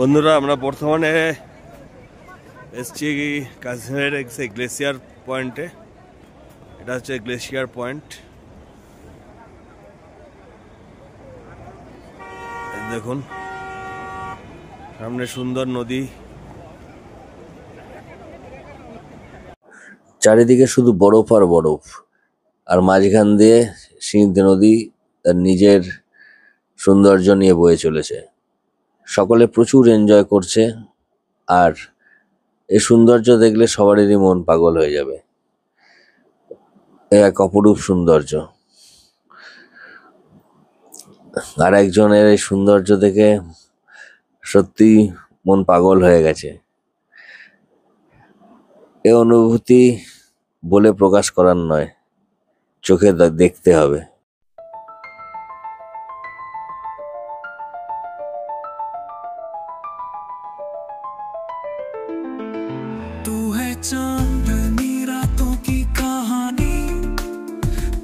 বন্ধুরা আমরা বর্তমানে এসছি কাশ্মীরের সেই গ্লেসিয়ার পয়েন্টে। এটা হচ্ছে গ্লেসিয়ার পয়েন্ট। দেখুন সামনে সুন্দর নদী, চারিদিকে শুধু বরফ আর বরফ, আর মাঝখান দিয়ে সিন্ধু নদী তার নিজের সৌন্দর্য নিয়ে বয়ে চলেছে। সকলে প্রচুর এনজয় করছে, আর এই সৌন্দর্য দেখলে সবারই মন পাগল হয়ে যাবে। এক অপরূপ সৌন্দর্য। আর একজনের এই সৌন্দর্য দেখে সত্যি মন পাগল হয়ে গেছে। এ অনুভূতি বলে প্রকাশ করার নয়, চোখে দেখতে হবে। तू है चांदनी रातों की कहानी,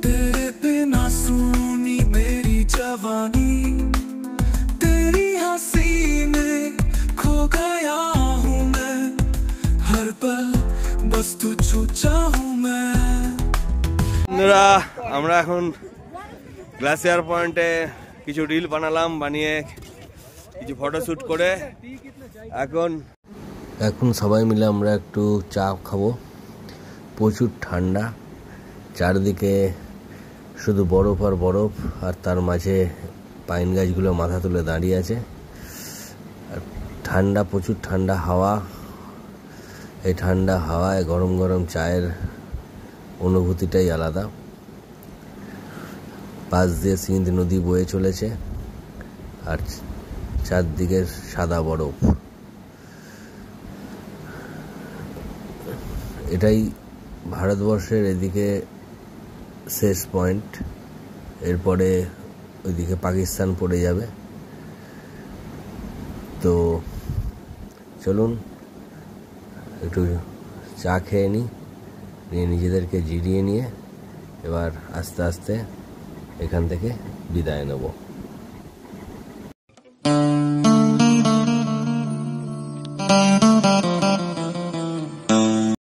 तेरे बिना सुनी मेरी जवानी, तेरी हंसी में खो गया हूँ मैं, हर पल बस तुझको चाहूँ मैं। বন্ধুরা আমরা এখন গ্লেসিয়ার পয়েন্টে কিছু রিল বানালাম, বানিয়ে কিছু ফটোশ্যুট করে এখন সবাই মিলে আমরা একটু চা খাবো। প্রচুর ঠান্ডা, চারদিকে শুধু বরফ আর বরফ, আর তার মাঝে পাইন গাছগুলো মাথা তুলে দাঁড়িয়ে আছে। আর ঠান্ডা, প্রচুর ঠান্ডা হাওয়া। এই ঠান্ডা হাওয়ায় গরম গরম চায়ের অনুভূতিটাই আলাদা। পাশ দিয়ে সিন্ধু নদী বয়ে চলেছে, আর চারদিকে সাদা বরফ। এটাই ভারতবর্ষের এদিকে শেষ পয়েন্ট। এরপরে ওইদিকে পাকিস্তান পড়ে যাবে। তো চলুন একটু চা খেয়ে নিয়ে নিজেদেরকে জিরিয়ে নিয়ে এবার আস্তে আস্তে এখান থেকে বিদায় নেব।